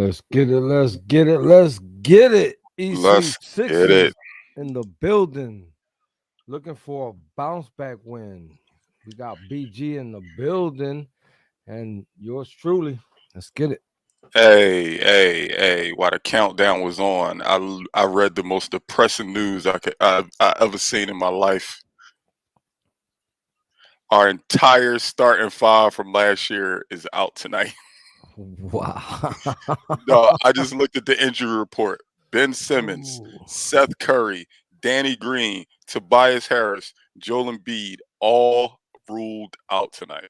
Let's get it. Let's get it. Let's get it. EC Let's get it. Sixers in the building. Looking for a bounce back win. We got BG in the building and yours truly. Let's get it. Hey! While the countdown was on, I read the most depressing news I ever seen in my life. Our entire starting five from last year is out tonight. Wow. No, I just looked at the injury report. Ben Simmons, Ooh. Seth Curry, Danny Green, Tobias Harris, Joel Embiid, all ruled out tonight.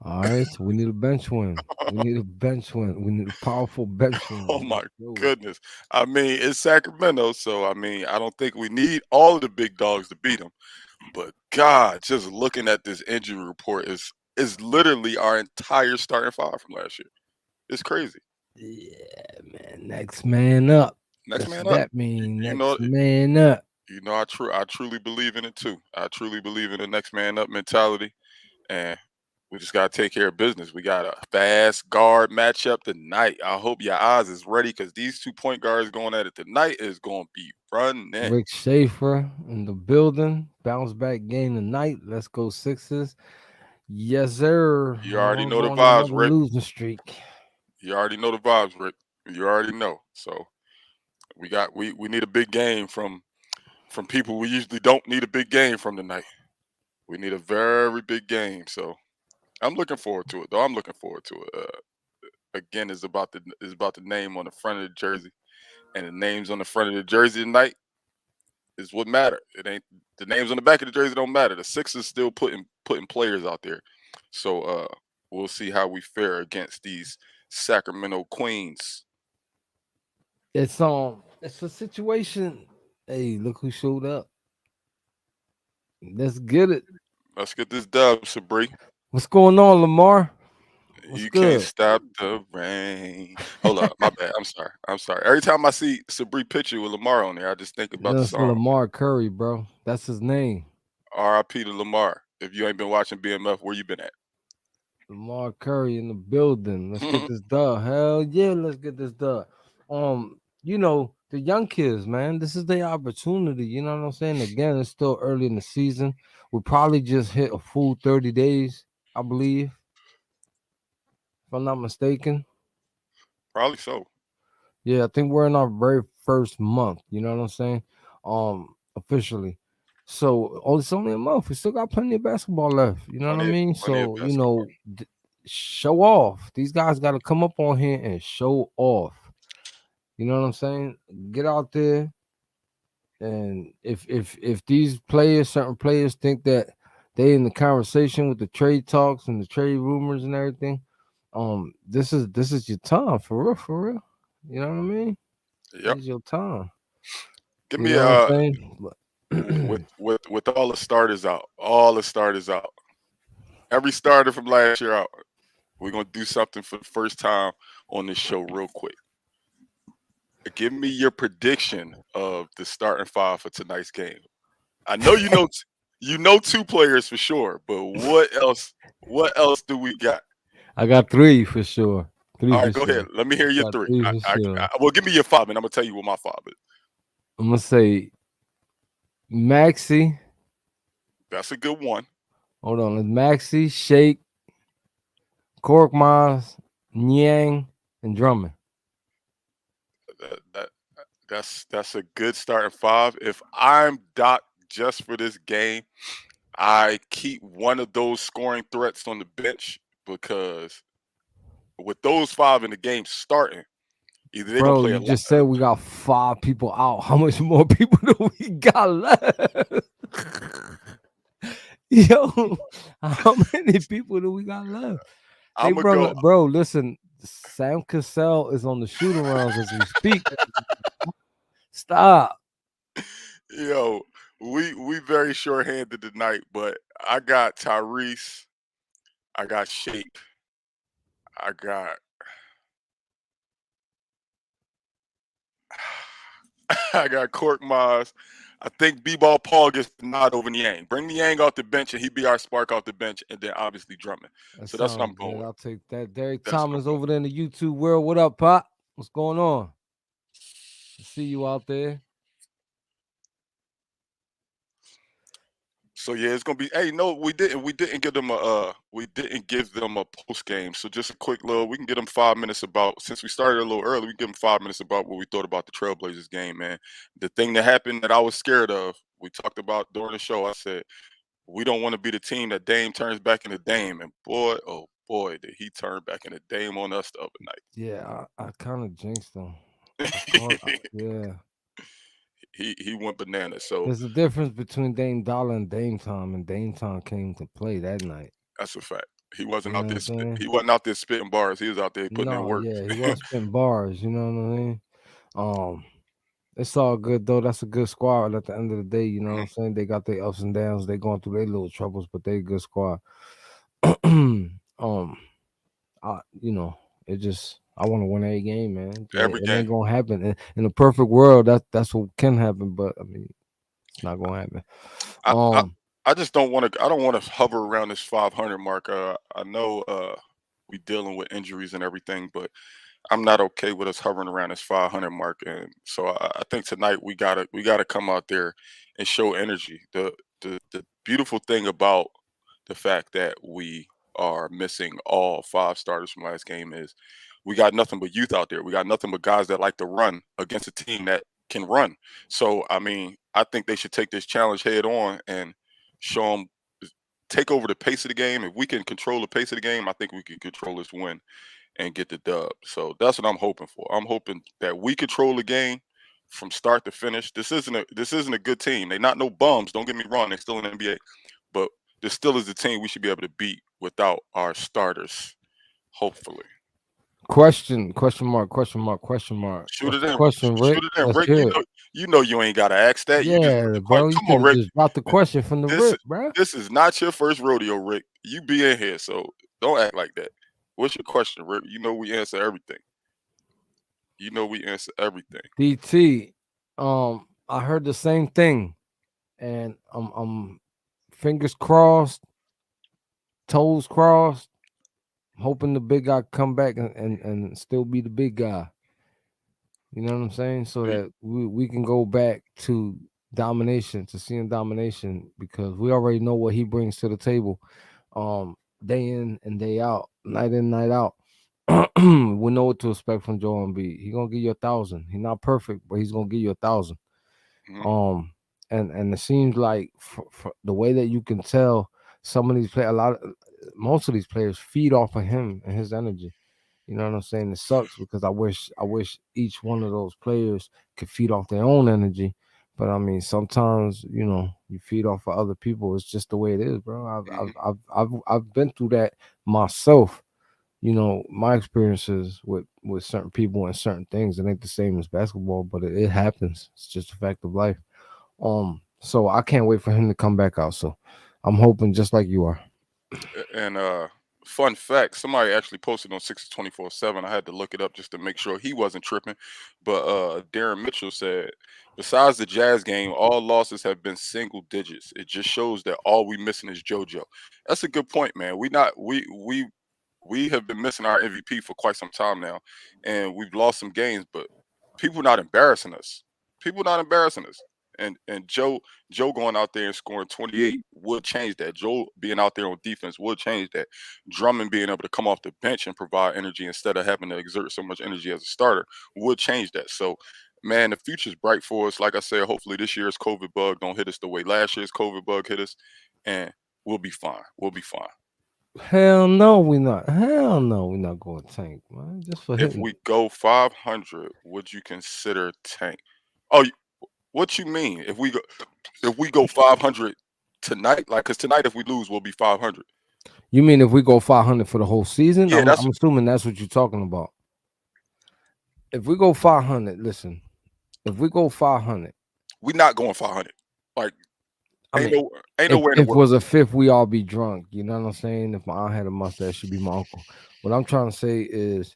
All right, so we need a bench win. We need a bench win. We need a powerful bench Oh win. my Let's do it. goodness. I mean, it's Sacramento, so I mean, I don't think we need all of the big dogs to beat them. But God, just looking at this injury report is literally our entire starting five from last year. It's crazy. Yeah, man. Next man up. Next That's man what up. that mean. You know, Next man up. I truly believe in it too. I truly believe in the next man up mentality, and we just gotta take care of business. We got a fast guard matchup tonight. I hope your eyes is ready because these 2 point guards going at it tonight is going to be running. Rick Schaefer in the building. Bounce back game tonight. Let's go Sixers. Yes, sir. I You don't already want to know go the on vibes, another Rick. losing streak. You already know the vibes, Rick. You already know. So we need a big game from people we usually don't need a big game from tonight. We need a very big game. So I'm looking forward to it, though. I'm looking forward to it. Again, is about the name on the front of the jersey, and the names on the front of the jersey tonight is what matter. It ain't the names on the back of the jersey don't matter. The Sixers still putting players out there. So we'll see how we fare against these Sacramento Queens. It's a situation. Hey, look who showed up. Let's get it. Let's get this dub, Sabri. What's going on, Lamar? What's You can't good? stop the rain. Hold up, my bad. I'm sorry. I'm sorry. Every time I see Sabri picture with Lamar on there, I just think about the That's song. Lamar Curry, bro. That's his name. R.I.P. to Lamar. If you ain't been watching BMF, where you been at? Lamar Curry in the building. Let's get this done. Hell yeah, let's get this done. The young kids, man, this is their opportunity. You know what I'm saying? Again, it's still early in the season. We probably just hit a full 30 days, I believe, if I'm not mistaken. Probably so. Yeah, I think we're in our very first month. You know what I'm saying? Officially. So it's only a month. We still got plenty of basketball left. You know what I mean? Plenty of So basketball. show off. These guys got to come up on here and show off. You know what I'm saying? Get out there, and if these players, certain players, think that they in the conversation with the trade talks and the trade rumors and everything, this is your time for real, for real. You know what I mean? This Yep. is your time. Give You me know what I'm saying? with all the starters out, all the starters out, every starter from last year out. We're gonna do something for the first time on this show, real quick. Give me your prediction of the starting five for tonight's game. I know you know 2 players for sure, but what else? What else do we got? I got three for sure. Three All for right, go ahead. sure. Let me hear your Got three. three for sure. Well, give me your five, and I'm gonna tell you what my five is. I'm gonna say Maxi. That's a good one. Hold on, it's Maxi, Shake, Korkmaz, Nyang, and Drummond. That, that that's a good starting five. If I'm Doc just for this game, I keep one of those scoring threats on the bench because with those five in the game starting, either they're gonna Bro, play you a lot. just said we got five people out. How much more people do we got left? Yo, how many people do we got left? Hey, I'm gonna bro, go. bro, listen. Sam Cassell is on the shooting rounds as we speak. Stop. Yo, we very short-handed tonight, but I got Tyrese, I got Shake, I got I got Cork Maz. I think B-Ball Paul gets the nod over Niang. Bring Niang off the bench, and he be our spark off the bench, and then obviously Drummond. That So that's what I'm sounds going good. with. I'll take that. Derek That's what I'm Thomas going over there in the YouTube world. What up, Pop? What's going on? I see you out there. So yeah, it's gonna be. Hey, no, we didn't give them a post game. So just a quick little. We can get them 5 minutes about, since we started a little early. We can give them 5 minutes about what we thought about the Trailblazers game, man. The thing that happened that I was scared of. We talked about during the show. I said we don't want to be the team that Dame turns back into Dame, and boy, oh boy, did he turn back into Dame on us the other Yeah, I kind of jinxed him. I caught. night. Yeah. He went bananas. So There's a difference between Dame Dollar and Dame Time, and Dame Time came to play that night. that's a fact. He You wasn't know out what there. I'm saying? He wasn't out there spitting bars. He was out there putting in No, work. yeah, he was spitting bars. You know what I mean? Um, it's all good though. That's a good squad. At the end of the day, you know what I'm Mhm. saying? They got their ups and downs. They going through their little troubles, but they a good squad. You know, it just I want to win every game, man. But Every it game. ain't gonna happen in a perfect world. That's what can happen, but I mean, it's not gonna happen. I, I, Um, I just don't want to. I don't want to hover around this 500 mark. I know we dealing with injuries and everything, but I'm not okay with us hovering around this 500 mark. And so I think tonight we gotta come out there and show energy. The beautiful thing about the fact that we are missing all five starters from last game is we got nothing but youth out there. We got nothing but guys that like to run against a team that can run. So I mean, I think they should take this challenge head on and show them, take over the pace of the game. If we can control the pace of the game, I think we can control this win and get the dub. So that's what I'm hoping for. I'm hoping that we control the game from start to finish. This isn't a good team. They're not no bums. Don't get me wrong. They're still in the NBA, but this still is the team we should be able to beat without our starters. Hopefully, question mark, question mark, question mark. shoot What's it the in. question, Rick? Shoot it in, Let's Rick. hear it. You ain't gotta ask that. You just put Yeah, the question. bro, you Come could on, have Rick. just dropped the question from the This rip, bro. this is not your first rodeo, Rick. You be in here, so don't act like that. What's your question, Rick? You know we answer everything. You know we answer everything. DT, I heard the same thing, and I'm fingers crossed, toes crossed, hoping the big guy come back and still be the big guy. You know what I'm saying? So that we can go back to domination, to seeing domination, because we already know what he brings to the table, day in and day out, night in, night out. We know what to expect from Joel Embiid. He gonna give you 1,000. He's not perfect, but he's gonna give you 1,000. Mhm. Um, and it seems like for the way that you can tell, some of these play a lot of most of these players feed off of him and his energy. You know what I'm saying? It sucks because I wish each one of those players could feed off their own energy. But I mean, sometimes you feed off of other people. It's just the way it is, bro. Mhm. I've been through that myself. My experiences with certain people and certain things. It ain't the same as basketball, but it happens. It's just a fact of life. So I can't wait for him to come back out. So I'm hoping just like you are. And fun fact, somebody actually posted on 624/7. I had to look it up just to make sure he wasn't tripping. But Darren Mitchell said, besides the Jazz game, all losses have been single digits. It just shows that all we missing is JoJo. That's a good point, man. We have been missing our MVP for quite some time now, and we've lost some games, but people not embarrassing us. People not embarrassing us. And Joe going out there and scoring 28 would change that. Joe being out there on defense would change that. Drummond being able to come off the bench and provide energy instead of having to exert so much energy as a starter would change that. So, man, the future's bright for us. Like I said, hopefully this year's COVID bug don't hit us the way last year's COVID bug hit us, and we'll be fine. We'll be fine. Hell no, we not. Hell no, we not going tank, man. Just for If hitting. we go 500, would you consider tank? Oh, what you mean? If we go 500 tonight, like, cause tonight if we lose, we'll be 500. You mean if we go 500 for the whole season? Yeah, I'm assuming that's what you're talking about. If we go 500, listen. If we go 500, we not going 500. Like, I ain't mean, no ain't if nowhere in the if it world. was a fifth, we all be drunk. You know what I'm saying? If my aunt had a mustache, she'd be my uncle. What I'm trying to say is,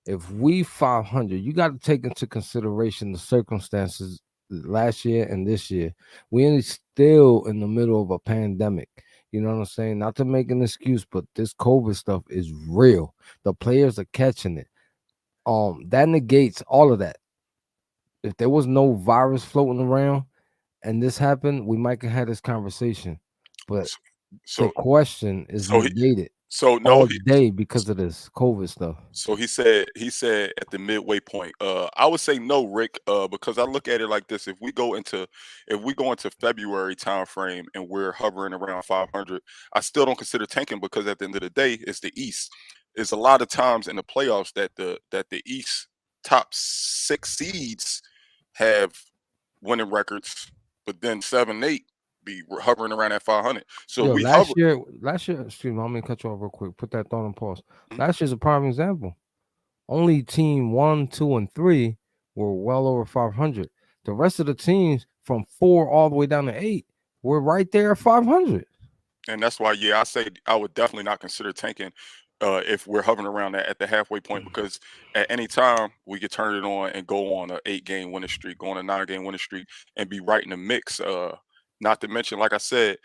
if we 500, you got to take into consideration the circumstances last year and this year. We ain't still in the middle of a pandemic. You know what I'm saying? Not to make an excuse, but this COVID stuff is real. The players are catching it. That negates all of that. If there was no virus floating around and this happened, we might have had this conversation. But the So question is so he negated so no all he day because of this COVID stuff. So he said at the midway point. I would say no, Rick, because I look at it like this. If we go into February time frame and we're hovering around 500, I still don't consider tanking because at the end of the day, it's the East. It's a lot of times in the playoffs that the East top six seeds have winning records, but then 7, 8 be hovering around at 500. So Yo, we hover. last year, excuse me, I'm gonna cut you off real quick. Put that thought on pause. Mhm. Last year's a prime example. Only team 1, 2, and 3 were well over 500. The rest of the teams from 4 all the way down to 8 were right there at 500. And that's why, yeah, I say I would definitely not consider tanking if we're hovering around that at the halfway point because at any time we could turn it on and go on a 8 game winning streak, go on a 9 game winning streak, and be right in the mix. Not to mention, like I said,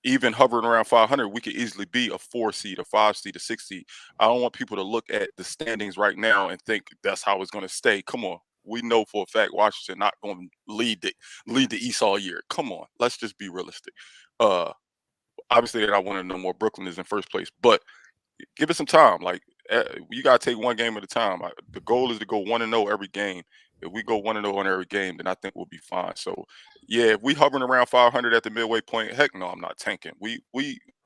even hovering around 500, we could easily be a 4 seed, a 5 seed, a 6 seed. I don't want people to look at the standings right now and think that's how it's going to stay. Come on. We know for a fact Washington not going to lead the East all year. Come on, let's just be realistic. Uh, Obviously, I want to know more Brooklyn is in first place, but give it some time. Like you gotta take one game at a time. The goal is to go 1-0 every game. If we go 1-0 on every game, then I think we'll be fine. So, yeah, if we hovering around 500 at the midway point, heck no, I'm not tanking.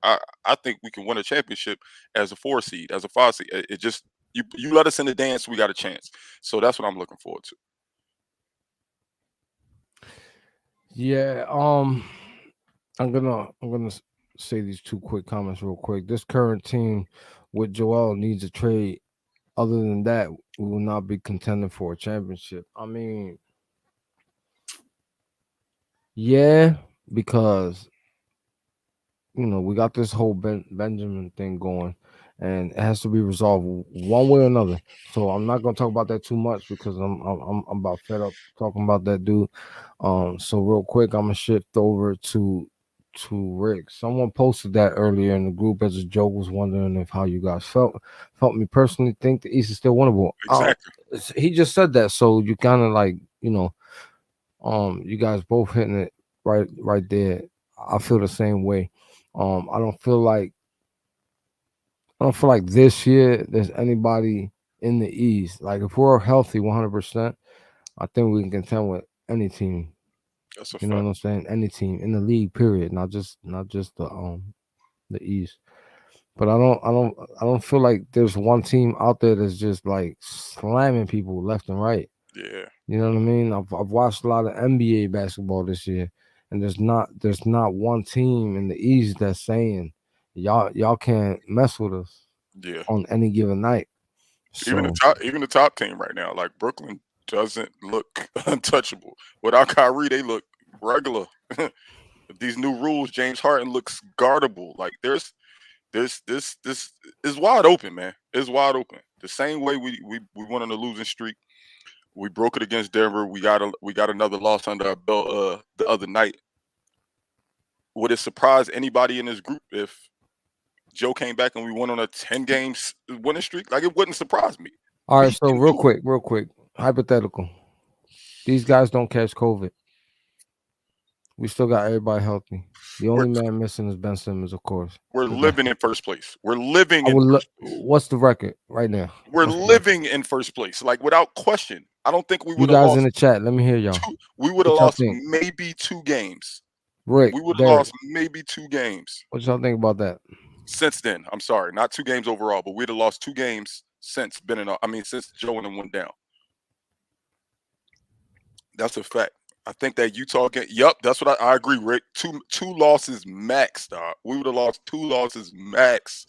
I think we can win a championship as a 4 seed, as a 5 seed. It just you let us in the dance, we got a chance. So that's what I'm looking forward to. Yeah, I'm gonna say these two quick comments real quick. This current team with Joel needs a trade. Other than that, we will not be contending for a championship. I mean, yeah, because we got this whole Benjamin thing going, and it has to be resolved one way or another. So I'm not gonna talk about that too much because I'm about fed up talking about that dude. So real quick, I'm gonna shift over to Rick. Someone posted that earlier in the group as a joke. Was wondering if how you guys felt. Felt me personally think the East is still winnable. Exactly. He just said that, so you kind of like you guys both hitting it right there. I feel the same way. Um, I don't feel like I don't feel like this year there's anybody in the East. Like if we're healthy 100%, I think we can contend with any team. That's a You know what fact. I'm saying? Any team in the league, period. Not just the East. But I don't feel like there's one team out there that's just like slamming people left and right. Yeah, You know what I mean? I've watched a lot of NBA basketball this year, and there's not one team in the East that's saying y'all can't mess with us yeah. on any given night. So Even the top team right now, like Brooklyn, doesn't look untouchable. Without Kyrie, they look regular. These new rules, James Harden looks guardable. Like this is wide open, man. It's wide open. The same way we went on a losing streak. We broke it against Denver. We got another loss under our belt the other night. Would it surprise anybody in this group if Joe came back and we went on a 10 games winning streak? Like it wouldn't surprise me. all right, He so can real do it. quick, hypothetical. These guys don't catch COVID. We still got everybody healthy. The We're only man missing is Ben Simmons, of course. we're We got. living in first place. We're living I in would look. first place. What's the record right now? We're What's the record? living in first place, like without question. I don't think we You would have guys in lost the chat, let me hear y'all. two. We would have What y'all lost think? maybe 2 games. Rick, We would have Derek, lost maybe 2 games what y'all think about that? since then. I'm sorry, not 2 games overall, but we'd have lost 2 games since Ben and I mean since Joe and them went down. That's a fact. I think that Utah game. Yep, that's what I agree, Rick. Two losses max, dog. We would have lost 2 losses max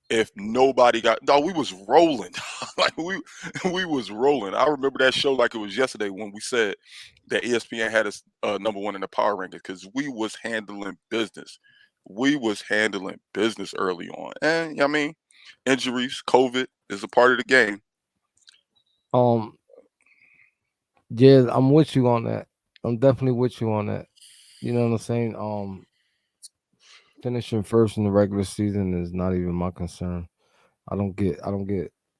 if nobody got. No, we was rolling. Like we was rolling. I remember that show like it was yesterday when we said that ESPN had us number one in the power rankings because we was handling business. We was handling business early on, and I mean, injuries, COVID is a part of the game. Um, yeah, I'm with you on that. I'm definitely with you on that. You know what I'm saying? Finishing first in the regular season is not even my concern. I don't get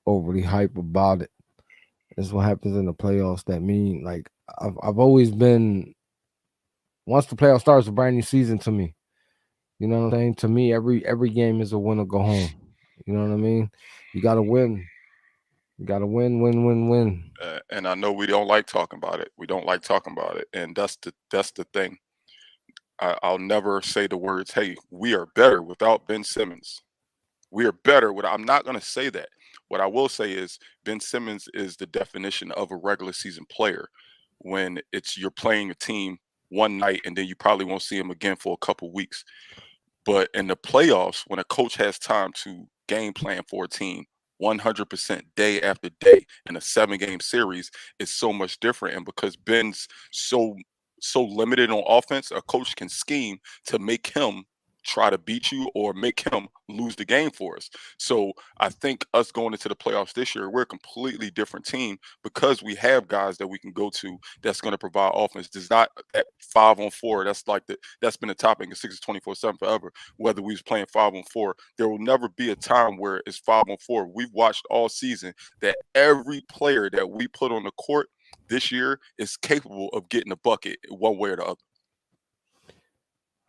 overly hype about it. It's what happens in the playoffs that mean like I've always been once the playoff starts a brand new season to me. You know what I'm saying? To me, every game is a win or go home. You know what I mean? You gotta win. You gotta win. And I know we don't like talking about it. We don't like talking about it, and that's the thing. I'll never say the words, "Hey, we are better without Ben Simmons." We are better. I'm not going to say that. What I will say is Ben Simmons is the definition of a regular season player. When it's you're playing a team one night and then you probably won't see him again for a couple weeks. But in the playoffs, when a coach has time to game plan for a team 100% day after day in a 7 game series, it's so much different. And because Ben's so limited on offense, a coach can scheme to make him try to beat you or make him lose the game for us. So I think us going into the playoffs this year, we're a completely different team because we have guys that we can go to that's going to provide offense. Does not that 5-on-4. That's been a topic in 624/7 forever. Whether we was playing 5-on-4, there will never be a time where it's 5-on-4. We've watched all season that every player that we put on the court this year is capable of getting a bucket one way or the other.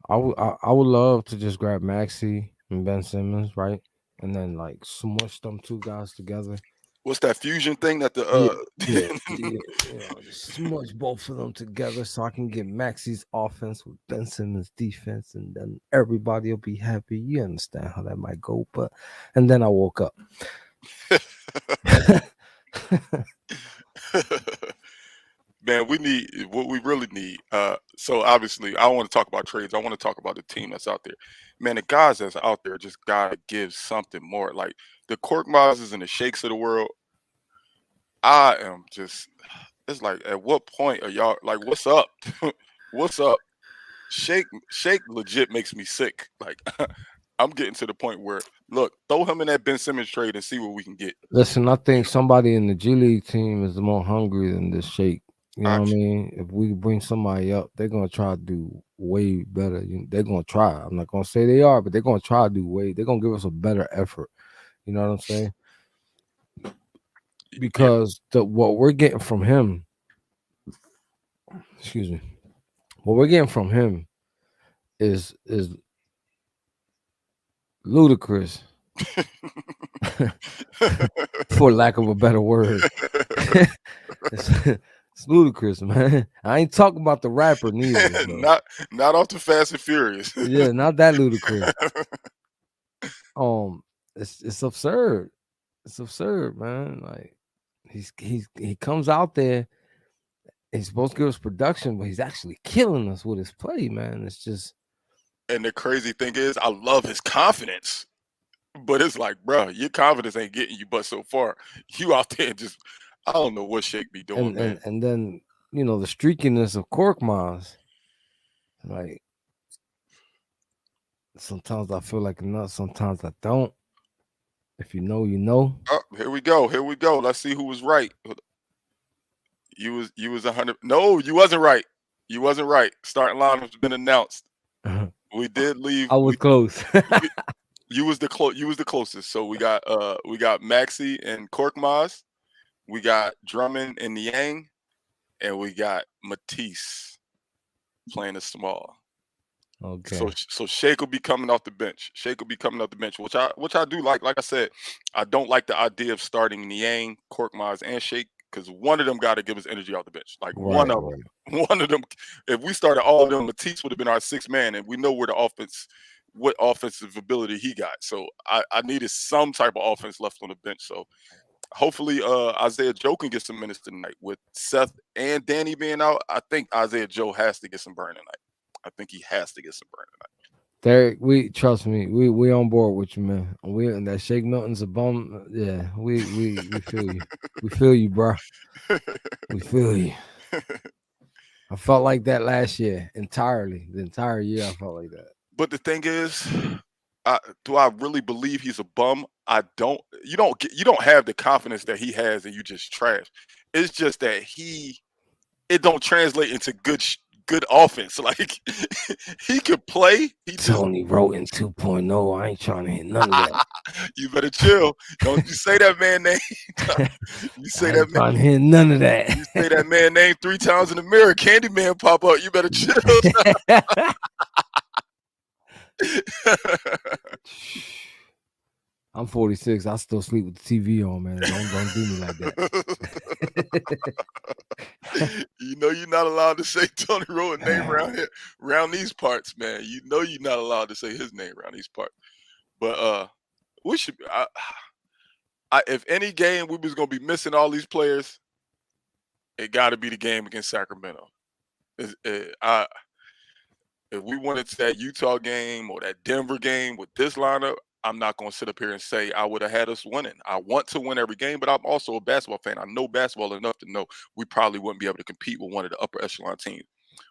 I would love to just grab Maxi and Ben Simmons, right? And then like smush them two guys together. What's that fusion thing that the Yeah, yeah. Just smush both of them together so I can get Maxi's offense with Ben Simmons' defense, and then everybody will be happy. You understand how that might go, but and then I woke up. Man, we need what we really need. So obviously, I don't want to talk about trades. I want to talk about the team that's out there. Man, the guys that's out there just gotta give something more. Like the Korkmazes and the Shakes of the world. I am just. It's like, at what point are y'all like? What's up? What's up? Shake legit makes me sick. Like I'm getting to the point where look, throw him in that Ben Simmons trade and see what we can get. Listen, I You think know, somebody in the G League team is more hungry than this Shake. You know I, what I mean? If we bring somebody up, they're gonna try to do way better. They're gonna try. I'm not gonna say they are, but they're gonna try to do way. They're gonna give us a better effort. You know what I'm saying? you Because what we're getting from him, excuse me, what we're getting from him is ludicrous, for lack of a better word. it's, it's ludicrous, man. I ain't talking about the rapper neither. So not off the Fast and Furious. yeah, not that ludicrous. Um, it's absurd. It's absurd, man. Like he comes out there. He's supposed to give us production, but he's actually killing us with his play, man. It's just And the crazy thing is, I love his confidence. But it's like, bro, your confidence ain't getting you but so far. You out there just, I don't know what Shake be doing, and man. and and then the streakiness of Korkmaz. Like sometimes I feel like a nut, sometimes I don't. If you know, you know. Oh, here we go. Here we go. Let's see who was right. You was 100. No, you wasn't right. You wasn't right. Starting lineup's been announced. We did leave. I was close. We you was the closest. So we got Maxi and Korkmaz. We got Drummond and Niang, and we got Matisse playing a small. So Okay. so Shake will be coming off the bench. Shake will be coming off the bench, which I do like. Like I said, I don't like the idea of starting Niang, Korkmaz, and Shake because one of them got to give us energy off the bench. Like one Right, of right. them, one of them. If we started all of them, Matisse would have been our sixth man, and we know where the offense, what offensive ability he got. So I needed some type of offense left on the bench. So hopefully Isaiah Joe can get some minutes tonight with Seth and Danny being out. I think Isaiah Joe has to get some burn tonight. I think he has to get some burn Derek, we trust me. We on board with you, man. We and that Shake Milton's a bum. Yeah, we feel you. We feel you, bro. tonight. We feel you. I felt like that last year entirely. The entire year, I felt like that. But the thing is, do I really believe he's a bum? I don't. You don't have the confidence that he has, and you just trash. It's just that he it don't translate into good offense. Like he could play. He just Tony Roten 2.0. I ain't trying to hit none of that. you better chill. Don't you say that man name. you say I that ain't man. trying to hit none of You say that man name 3 times in the mirror. Candyman pop up. You better chill. that. I'm 46. I still sleep with the TV on, man. Don't do me like that. You know you're not allowed to say Tony Rowan name around here, around these parts, man. You know you're not allowed to say his name around these parts. But we should. If any game we was gonna be missing all these players, it got to be the game against Sacramento. If we went into that Utah game or that Denver game with this lineup, I'm not going to sit up here and say I would have had us winning. I want to win every game, but I'm also a basketball fan. I know basketball enough to know we probably wouldn't be able to compete with one of the upper echelon teams.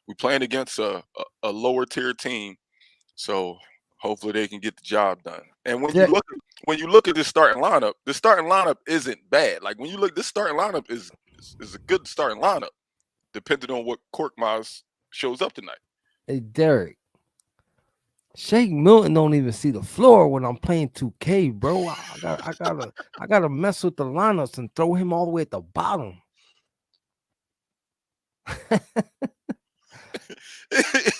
We're playing against a lower tier team, so hopefully they can get the job done. And Yeah. when you look at this starting lineup, the starting lineup isn't bad. Like when you look, this starting lineup is a good starting lineup, depending on what Korkmaz shows up tonight. Hey, Derek. Shake Milton don't even see the floor when I'm playing 2K, bro. I gotta mess with the lineups and throw him all the way at the bottom.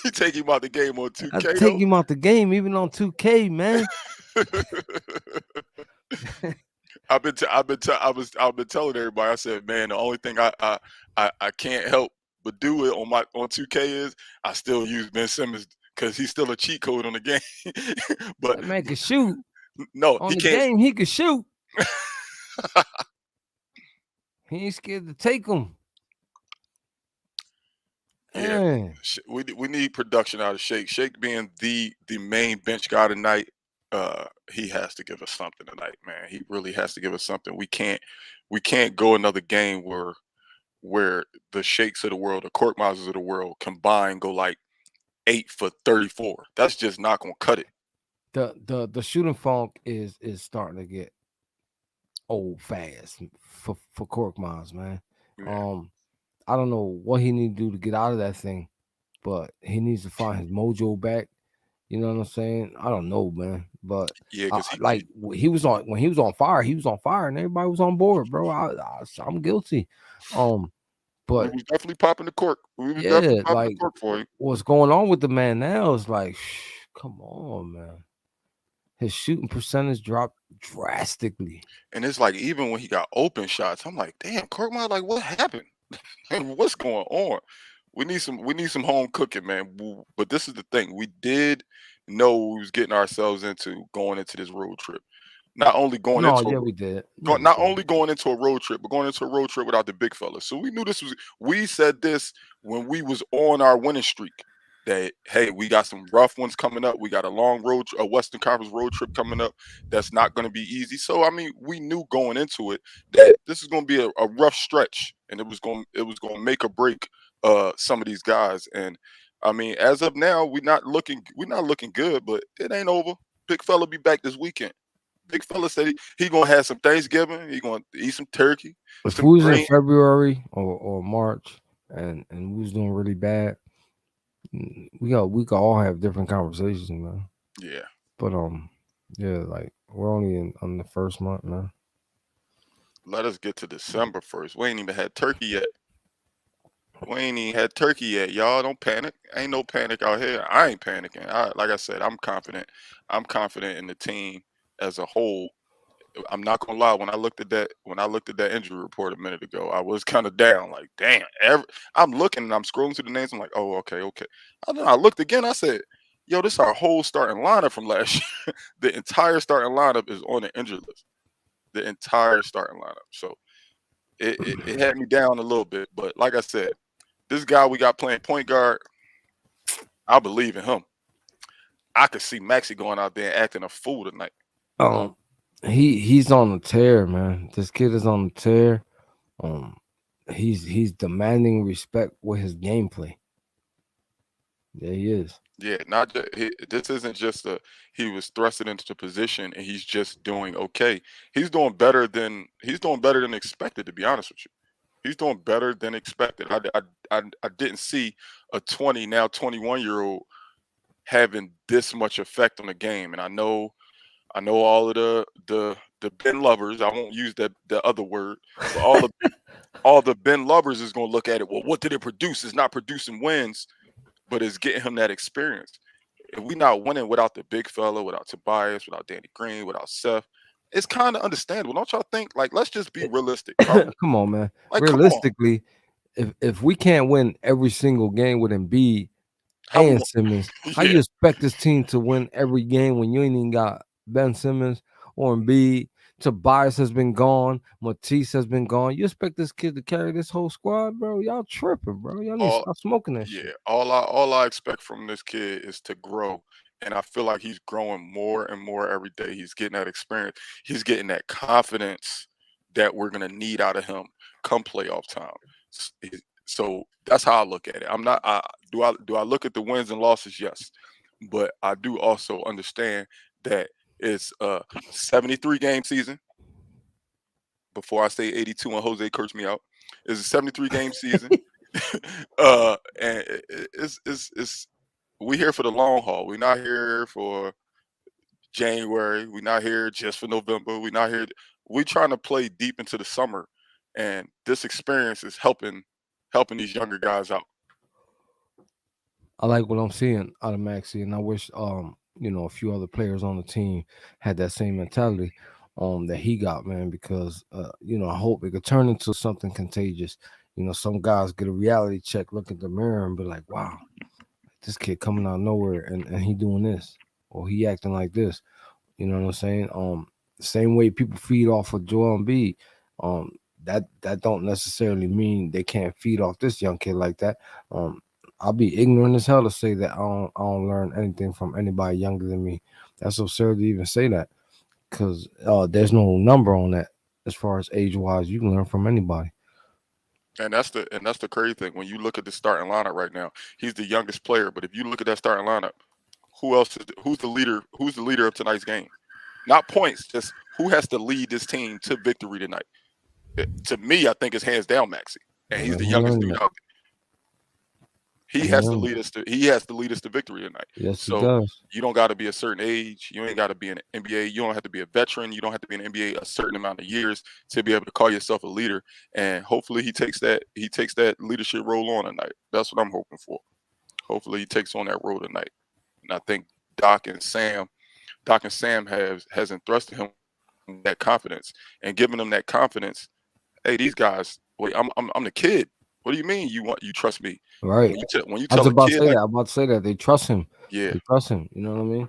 You take him out the game on 2K. I take him out the game even on 2K, man. I've been telling everybody. I said, man, the only thing I can't help but do it on 2K is I still use Ben Simmons because he's still a cheat code on the game. But that man can shoot. No, On he the can't. game, he can shoot. He ain't scared to take him. Yeah, we need production out of Shake. Shake being the main bench guy tonight. He has to give us something tonight, man. He really has to give us something. We can't go another game where the Shakes of the world, the Korkmazes of the world combined go like 8 for 34. That's just not gonna cut it. The shooting funk is starting to get old fast for Korkmaz, man. Yeah. I don't know what he need to do to get out of that thing, but he needs to find his mojo back. You know what I'm saying? I don't know, man. But Yeah, because he was on when he was on fire, and everybody was on board, bro. I'm guilty. we But was definitely popping the cork. We was yeah, definitely popping the like cork for you. what's going on with the man now is like, come on, man. His shooting percentage dropped drastically. And it's like even when he got open shots, I'm like, damn, Korkmaz, like what happened? What's going on? We need some home cooking, man. But this is the thing. We did know we was getting ourselves into going into this road trip. Not only going No, into yeah, we did. Yeah, not only going into a road trip, but going into a road trip without the big fellas. So we knew this was. We said this when we was on our winning streak. That hey, we got some rough ones coming up. We got a long a Western Conference road trip coming up. That's not going to be easy. So I mean, we knew going into it that this is going to be a rough stretch, and it was going to make or break some of these guys. And I mean, as of now, we're not looking good, but it ain't over. Big fella be back this weekend. Big fella said he gonna have some Thanksgiving. He gonna eat some turkey, if some we was in green. February or March and we was doing really bad, we could all have different conversations, man. Yeah. But yeah, like we're only on the first month now. Let us get to December first. We ain't even had turkey yet. We ain't even had turkey yet, y'all. Don't panic. Ain't no panic out here. I ain't panicking. Like I said, I'm confident. I'm confident in the team as a whole. I'm not gonna lie. When I looked at that injury report a minute ago, I was kind of down. Like, damn. I'm looking and I'm scrolling through the names. I'm like, oh, okay, okay. And then I looked again. I said, yo, this is our whole starting lineup from last year. The entire starting lineup is on the injured list. The entire starting lineup. So it had me down a little bit. But like I said, this guy we got playing point guard, I believe in him. I could see Maxi going out there and acting a fool tonight. Um, he's on the tear, man. This kid is on the tear. Um, he's demanding respect with his gameplay. Yeah, he is. Yeah, not just, this isn't just he was thrusted into the position and he's just doing okay. He's doing better than expected. To be honest with you, He's doing better than expected. I didn't see a 20 now 21-year-old having this much effect on the game. And I know all of the Ben lovers. I won't use the other word, but all the Ben lovers is going to look at it. Well, what did it produce? It's not producing wins, but it's getting him that experience. If we not winning without the big fella, without Tobias, without Danny Green, without Seth, it's kind of understandable. Don't y'all think? Like, let's just be realistic. Come on, man. Like, come on. Realistically, if we can't win every single game with Embiid How we and want? Simmons, how Yeah. you expect this team to win every game when you ain't even got Ben Simmons or Embiid? Tobias has been gone. Matisse has been gone. You expect this kid to carry this whole squad, bro? Y'all tripping, bro. Y'all need to All stop smoking that Yeah, shit. all I expect from this kid is to grow, and I feel like he's growing more and more every day. He's getting that experience. He's getting that confidence that we're gonna need out of him come playoff time. So that's how I look at it. I'm not. Do I look at the wins and losses? Yes, but I do also understand that it's a 73 game season. Before I say 82 and Jose cursed me out, it's a 73 game season. And it's we here for the long haul. We're not here for January. We're not here just for November. We're not here. We're trying to play deep into the summer, and this experience is helping these younger guys out. I like what I'm seeing out of Maxi, and I wish a few other players on the team had that same mentality that he got, man, because I hope it could turn into something contagious. Some guys get a reality check, look at the mirror and be like, wow, this kid coming out of nowhere and he doing this or he acting like this. You know what I'm saying? Same way people feed off of Joel Embiid. Um, that don't necessarily mean they can't feed off this young kid like that. Um, I'll be ignorant as hell to say that I don't learn anything from anybody younger than me. That's absurd to even say that because there's no number on that as far as age wise. You can learn from anybody. And that's the crazy thing. When you look at the starting lineup right now, he's the youngest player. But if you look at that starting lineup, who's the leader? Who's the leader of tonight's game? Not points, just who has to lead this team to victory tonight. To me, I think it's hands down Maxi, and he's And the he youngest learned dude that. out there. He He has to learned that. lead us to he has to lead us to victory tonight. Yes, he So does. you don't got to be a certain age. You ain't got to be an NBA. You don't have to be a veteran. You don't have to be an NBA a certain amount of years to be able to call yourself a leader. And hopefully he takes that leadership role on tonight. That's what I'm hoping for. Hopefully he takes on that role tonight. And I think Doc and Sam has entrusted him with that confidence and given him that confidence. Hey, these guys, wait, I'm the kid. What do you mean you trust me? Right. When you I was tell a about to kid say that. like I'm about to say that they trust him. yeah, They trust him. You know what I mean?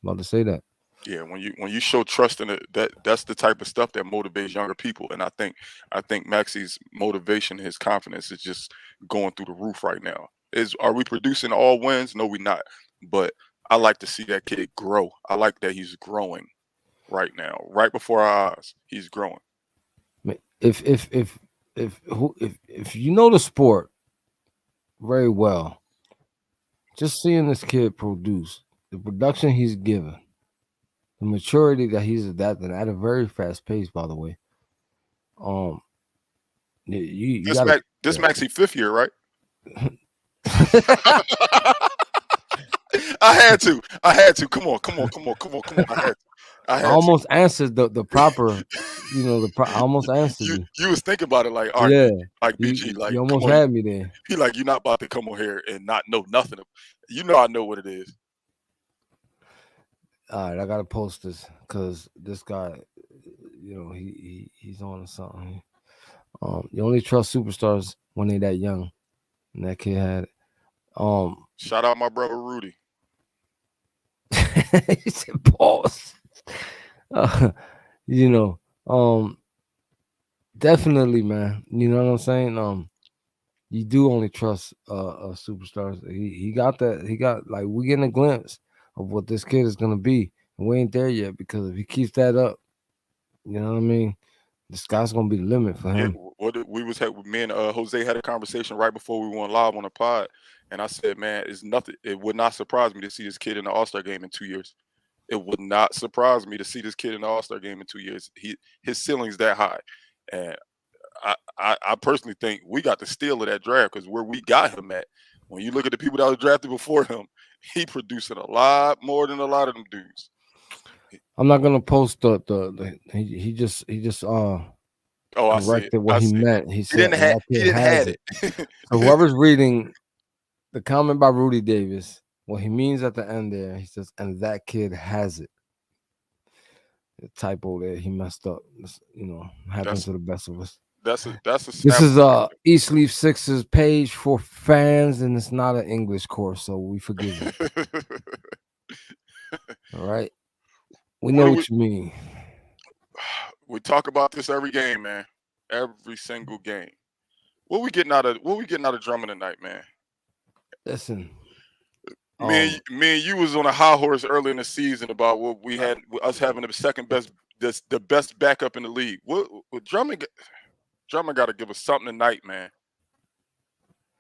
About to say that. yeah, when you show trust in it, that's the type of stuff that motivates younger people. And I think Maxi's motivation, his confidence is just going through the roof right now. Are we producing all wins? No, we're not. But I like to see that kid grow. I like that he's growing right now, right before our eyes. He's growing. If you know the sport very well, just seeing this kid produce, the production he's given, the maturity that he's adapting at a very fast pace, by the way. Um, you This got to. Max, this Maxi fifth year, right? I had to. I had to. Come on. Come on. Come on. Come on. Come on. I had to. I I had to. almost answered the proper, I almost answered You you. you was thinking about it like, all right, Yeah, BG, like, you come almost on, had me there. he like you're not about to come on here and not know nothing. You know I know what it is. All right, I gotta post this because this guy, he's on to something. You only trust superstars when they that young, and that kid had it. Shout out my brother Rudy. He said pause. Uh, you know, definitely, man. You know what I'm saying? You do only trust superstars. He got that. He got like we getting a glimpse of what this kid is gonna be, and we ain't there yet because if he keeps that up, you know what I mean. The sky's gonna be the limit for Yeah, him. we was had me and Jose had a conversation right before we went live on the pod, and I said, man, it's nothing. It would not surprise me to see this kid in the All Star game in 2 years. It would not surprise me to see this kid in the All Star game in 2 years. His ceiling's that high, and I personally think we got the steal of that draft because where we got him at. When you look at the people that was drafted before him, he producing a lot more than a lot of them dudes. I'm not gonna post he just Oh, I see it. corrected what I he see. meant. He He said, didn't and have. that He kid didn't has had it. So it. whoever's reading the comment by Rudy Davis, what he means at the end there, he says, and that kid has it. The typo there, he messed up. Happens that's to the best of us. that's a This snap. is East Leaf Sixers page for fans, and it's not an English course, so we forgive you. All right, we What know do what you mean. we talk about this every game, man. Every single game. What we getting out of Drummond tonight, man? Listen, Me and you was on a high horse early in the season about what we had us having the second best, the best backup in the league. What Drummond got to give us something tonight, man.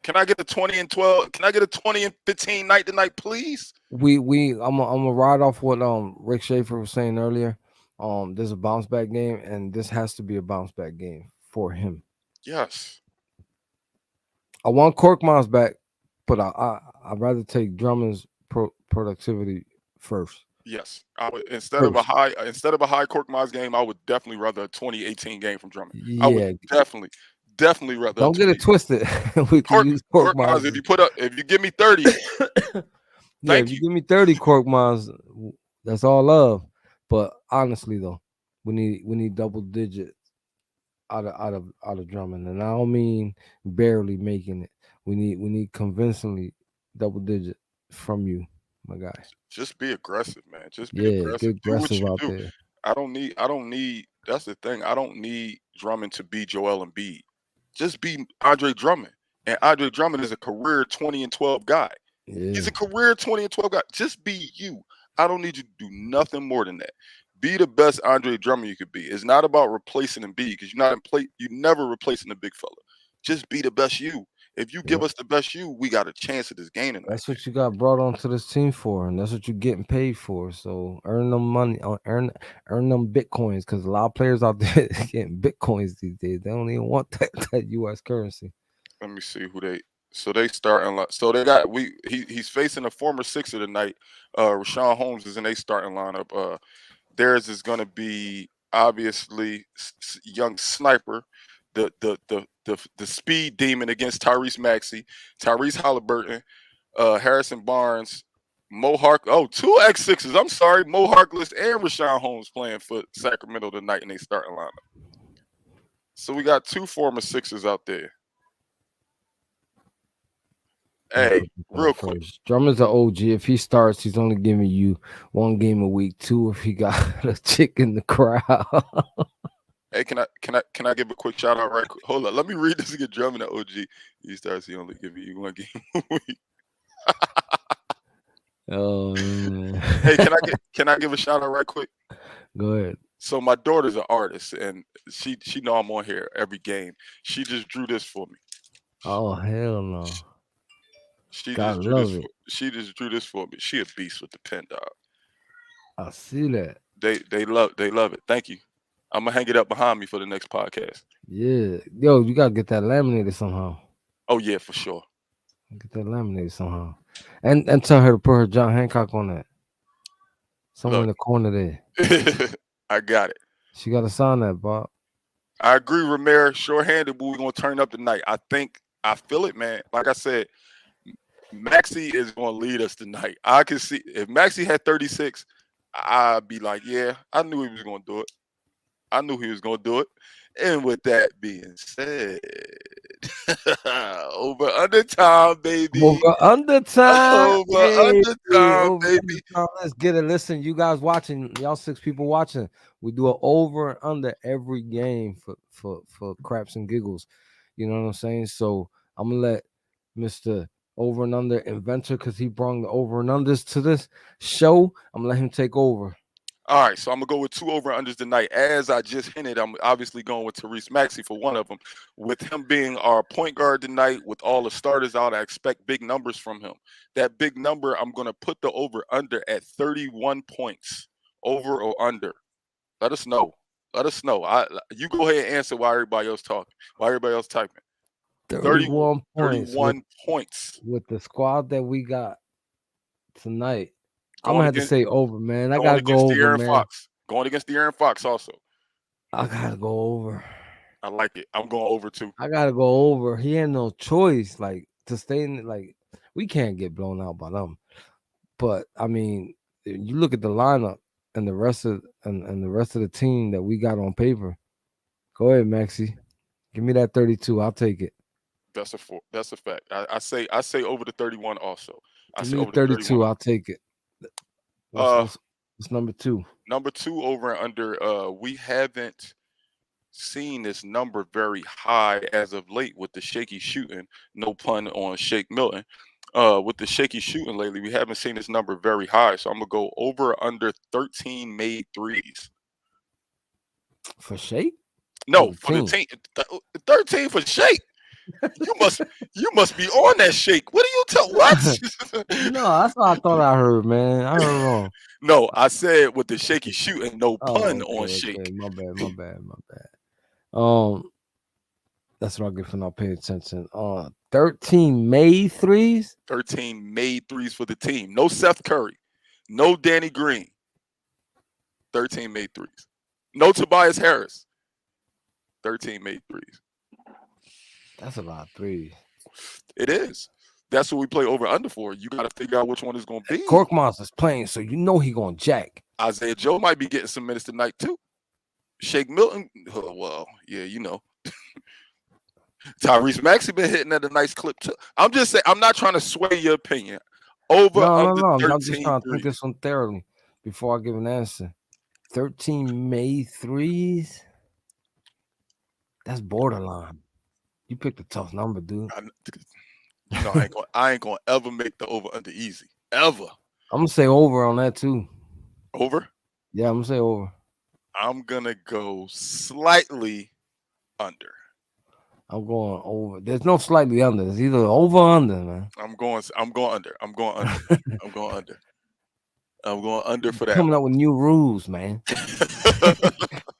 Can I get a 20 and 12? Can I get a 20 and 15 night tonight, please? I'm gonna ride off what Rick Schaefer was saying earlier. There's a bounce back game, and this has to be a bounce back game for him. Yes. I want Korkmaz back, but I'd rather take Drummond's productivity first. Yes. I would instead of a First, high Korkmaz game, I would definitely rather a 2018 game from Drummond. I would yeah. definitely rather a Don't get 20. it twisted. We can use Korkmaz, Korkmaz. if you give me 30, Yeah, thank if you you. give me 30 Korkmaz, that's all love. But honestly, though, we need double digits out of Drummond, and I don't mean barely making it. We need convincingly double digit from you, my guy. Just be aggressive, man. Just be Yeah, get aggressive. Do what aggressive you out do. there. I don't need that's the thing. I don't need Drummond to be Joel Embiid. Just be Andre Drummond. And Andre Drummond is a career 20 and 12 guy. He's Yeah, a career 20 and 12 guy. Just be you. I don't need you to do nothing more than that. Be the best Andre Drummond you could be. It's not about replacing Embiid because you never replacing the big fella. Just be the best you. If you give yep. us the best you, we got a chance at this game tonight. That's what you got brought onto this team for, and that's what you're getting paid for. So earn them money, earn them bitcoins, because a lot of players out there getting bitcoins these days. They don't even want that U.S. currency. Let me see who they. So they starting. So they got He's facing a former Sixer tonight. Rashawn Holmes is in a starting lineup. Theirs is going to be obviously young sniper, the speed demon against Tyrese Maxey, Tyrese Halliburton, Harrison Barnes, Mo Hark. Oh, two X6s. I'm sorry, Mo Harkless and Rashawn Holmes playing for Sacramento tonight in a starting lineup. So we got two former Sixers out there. Let me Hey, put this real out quick. first. Drummond's an OG. If he starts, he's only giving you one game a week. Two, if he got a chick in the crowd. Hey, can I give a quick shout out right quick? Hold on, let me read this again. Drummond at OG. He starts. He only give you one game a week. Oh man. Hey, can I give a shout out right quick? Go ahead. So my daughter's an artist, and she know I'm on here every game. She just drew this for me. Oh hell no. She Gotta just drew this. love it. She just drew this for me. She a beast with the pen, dog. I see that. They love it. Thank you. I'm gonna hang it up behind me for the next podcast. Yeah. Yo, you gotta get that laminated somehow. Oh yeah, for sure. Get that laminated somehow. And tell her to put her John Hancock on that. Somewhere in Look, the corner there. I got it. She gotta sign that, Bob. I agree, Ramirez. Short-handed, but we're gonna turn up tonight. I feel it, man. Like I said, Maxi is gonna lead us tonight. I can see if Maxi had 36, I'd be like, yeah, I knew he was gonna do it. I knew he was gonna do it. And with that being said, over under time, baby. Over under time, Over baby. under time, Over under baby. time. Let's get it. Listen, you guys watching, y'all 6 people watching. We do an over and under every game for craps and giggles. You know what I'm saying? So I'm gonna let Mr. Over and Under inventor, because he brought the over and unders to this show. I'm gonna let him take over. All right, so I'm gonna go with two over unders tonight. As I just hinted, I'm obviously going with Tyrese Maxey for one of them. With him being our point guard tonight, with all the starters out, I expect big numbers from him. That big number, I'm gonna put the over under at 31 points. Over or under? Let us know. Let us know. You go ahead and answer while everybody else talking. While everybody else typing. 30, 31 points 31 points with the squad that we got tonight. I'm going gonna have to against say over, man. I going gotta go against the over, Aaron man. Fox. Going against the Aaron Fox also. I gotta go over. I like it. I'm going over too. I gotta go over. He had no choice, like to stay in. Like we can't get blown out by them. But I mean, you look at the lineup and the rest of and the rest of the team that we got on paper. Go ahead, Maxie. Give me that 32. I'll take it. That's a fact. I say over the 31 also. I Give say me the over the 31. 32. I'll take it. What's Uh, what's what's number two? number 2 over and under. We haven't seen this number very high as of late with the shaky shooting. No pun on Shake Milton. With the shaky shooting lately, we haven't seen this number very high. So I'm gonna go over or under 13 made threes. For Shake? For No, the for the team. team, 13 for Shake. You must you must be on that Shake. What do you tell what? No, that's what I thought I heard, man. I heard wrong. No, I said with the shaky shooting, no pun Oh, okay, on okay. Shake. My bad. That's what I get for not paying attention. 13 May threes. 13 made threes for the team. No Seth Curry. No Danny Green. 13 made threes. No Tobias Harris. 13 made threes. That's a lot of threes. It is. That's what we play over under for. You got to figure out which one is going to be. Cork Monster's playing, so you know he gonna jack. Isaiah Joe might be getting some minutes tonight too. Shake Milton, oh, well, yeah, you know. Tyrese Maxey been hitting at a nice clip too. I'm just saying, I'm not trying to sway your opinion. Over under No. I'm just 13 trying to think threes. this one thoroughly before I give an answer. 13 May threes. That's borderline. You picked a tough number, dude. You know, I ain't gonna ever make the over under easy. Ever. I'm gonna say over on that too. Over? Yeah, I'm gonna say over. I'm gonna go slightly under. I'm going over. There's no slightly under. It's either over or under, man. I'm going under. I'm going under. I'm going under. I'm going under for that Coming one. up with new rules, man.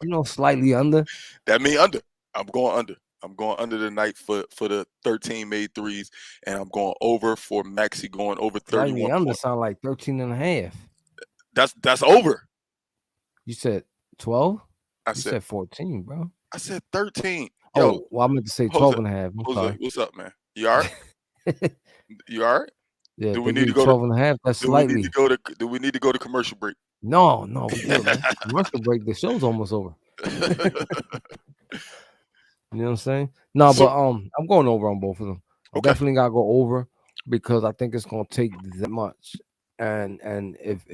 You know, slightly under. That mean under. I'm going under. I'm going under tonight for the 13 made threes, and I'm going over for Maxey going over Slightly 31 under points. sound like 13 and a half. That's over. You said 12? I You said said 14, bro. I said 13. Yo, Oh, well, I meant to say Jose, 12 and a half. I'm Jose, sorry. what's up, man? You all right? You all right? Yeah, Do if we they need give to you go to 12 and a half, that's do we need slightly. to go to do we need to go to commercial break? No, we good, man. Commercial break. The show's almost over. You know what I'm saying? No, So- but I'm going over on both of them. I Okay. definitely gotta go over because I think it's gonna take that much. And if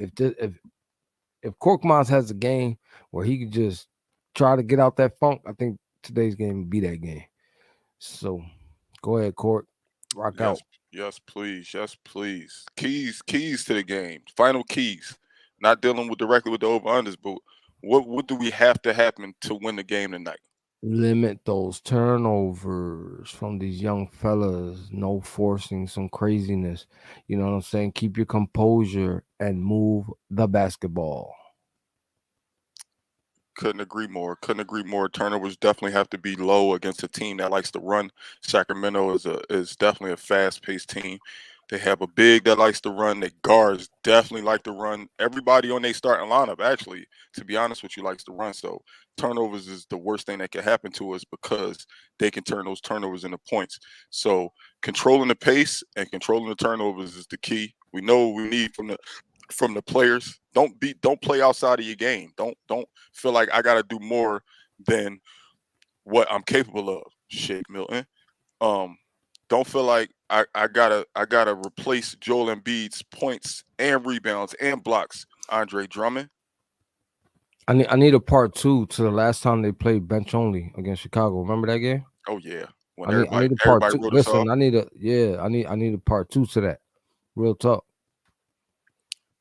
Korkmaz has a game where he could just try to get out that funk, I think today's game would be that game. So go ahead, Cork. Rock out. Yes, please. Yes, please. Keys to the game. Final keys. Not dealing with directly with the over unders, but what do we have to happen to win the game tonight? Limit those turnovers from these young fellas. No forcing some craziness. You know what I'm saying? Keep your composure and move the basketball. Couldn't agree more. Couldn't agree more. Turnovers definitely have to be low against a team that likes to run. Sacramento is definitely a fast-paced team. They have a big that likes to run. Their guards definitely like to run. Everybody on their starting lineup, actually, to be honest with you, likes to run. So turnovers is the worst thing that can happen to us because they can turn those turnovers into points. So controlling the pace and controlling the turnovers is the key. We know what we need from the players. Don't play outside of your game. Don't feel like I gotta do more than what I'm capable of. Shake Milton. Don't feel like I gotta replace Joel Embiid's points and rebounds and blocks. Andre Drummond. I need a part two to the last time they played bench only against Chicago. Remember that game? Oh yeah. When I need a part everybody two. wrote us off. Listen, I need a part two to that. Real talk.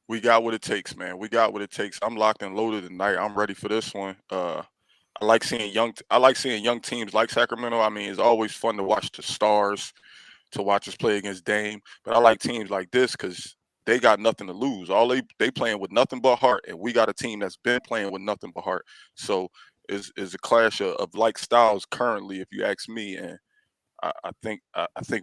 We got what it takes, man. We got what it takes. I'm locked and loaded tonight. I'm ready for this one. I like seeing young teams like Sacramento. I mean, it's always fun to watch the stars, to watch us play against Dame. But I like teams like this because they got nothing to lose. All they playing with nothing but heart, and we got a team that's been playing with nothing but heart. So is a clash of like styles currently, if you ask me. And I think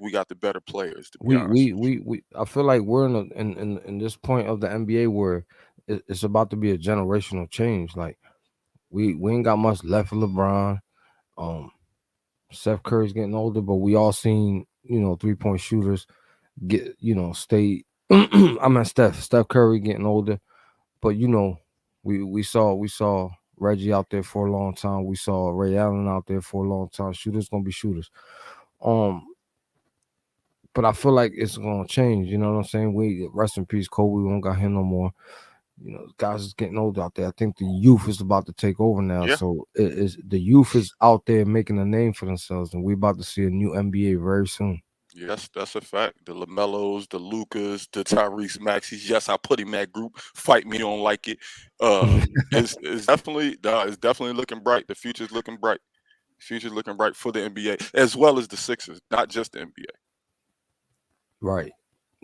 we got the better players, to be honest with We I feel like we're in this point of the NBA where it's about to be a generational change. Like we ain't got much left for LeBron. Um, Steph Curry's getting older, but we all seen 3-point shooters get stay. I mean Steph Curry getting older, but we saw Reggie out there for a long time. We saw Ray Allen out there for a long time. Shooters gonna be shooters. Um, but I feel like it's gonna change. You know what I'm saying? We rest in peace, Kobe. We don't got him no more. Guys is getting older out there. I think the youth is about to take over now. you. Yeah, So it is the youth is out there making a name for themselves, and we're about to see a new NBA very soon. yes, that's a fact. The Lamelos, the Lucas, the Tyrese Maxey's. Yes, I put him in that group. Fight me, don't like it. Uh, it's definitely looking bright. The future's looking bright. Future's looking bright for the NBA as well as the Sixers, not just the NBA. Right.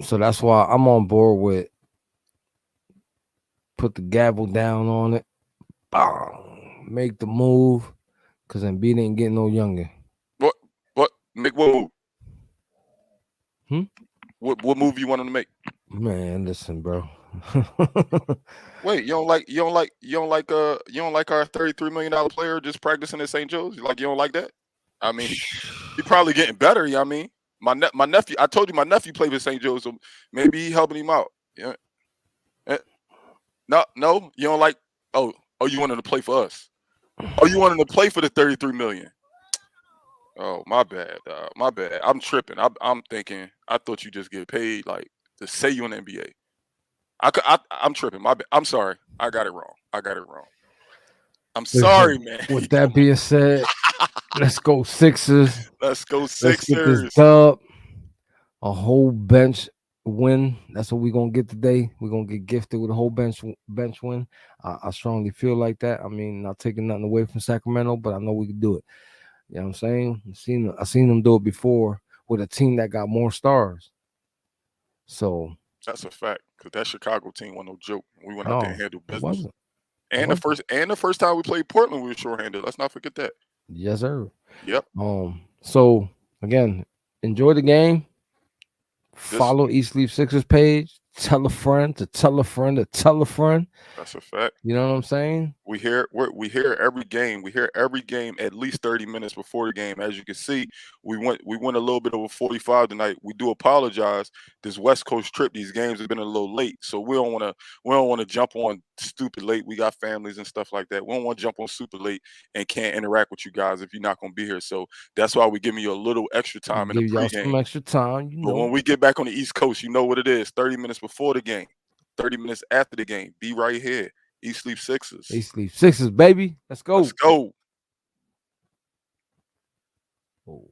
So that's why I'm on board with put the gavel down on it. Bang, make the move, cause Embiid ain't getting no younger. What? What? Make what move? Hmm? What move you want him to make? Man, listen, bro. Wait, you don't like our $33 million player just practicing at St. Joe's? Like you don't like that? I mean, he probably getting better. You know what I mean? My nephew. I told you my nephew played with St. Joe's, so maybe he helping him out. Yeah. Eh, no, you don't like. Oh, you want him to play for us? Oh, you want him to play for the 33 million? Oh, my bad. My bad. I'm tripping. I'm thinking. I thought you just get paid like to say you in the NBA. I'm tripping. My bad. I'm sorry. I got it wrong. I'm sorry, Listen, man. with that being said, let's go Sixers. Let's go Let's get this Sixers. dub. A whole bench win. That's what we're gonna get today. We're gonna get gifted with a whole bench win. I strongly feel like that. I mean, not taking nothing away from Sacramento, but I know we can do it. You know what I'm saying? I seen them do it before with a team that got more stars. So That's a fact. Cause that Chicago team wasn't no joke. We went out there and no, handled it business. wasn't. It And wasn't. the first time we played Portland, we were shorthanded. Let's not forget that. Yes, sir. Yep. So again, enjoy the game. This Follow East Leaf Sixers page. Tell a friend to tell a friend to tell a friend. that's a fact. You know what I'm saying? We hear every game. We hear every game at least 30 minutes before the game. As you can see, we went a little bit over 45 tonight. We do apologize. This West Coast trip, these games have been a little late, so we don't want to jump on stupid late. We got families and stuff like that. We don't want to jump on super late and can't interact with you guys if you're not going to be here. So that's why we're giving you a little extra time in the Give y'all some pregame. extra time. But when we get back on the East Coast, you know what it is. 30 minutes before the game, 30 minutes after the game. Be right here. East Leaf Sixers. East Leaf Sixers, baby. Let's Let's go. go. Oh.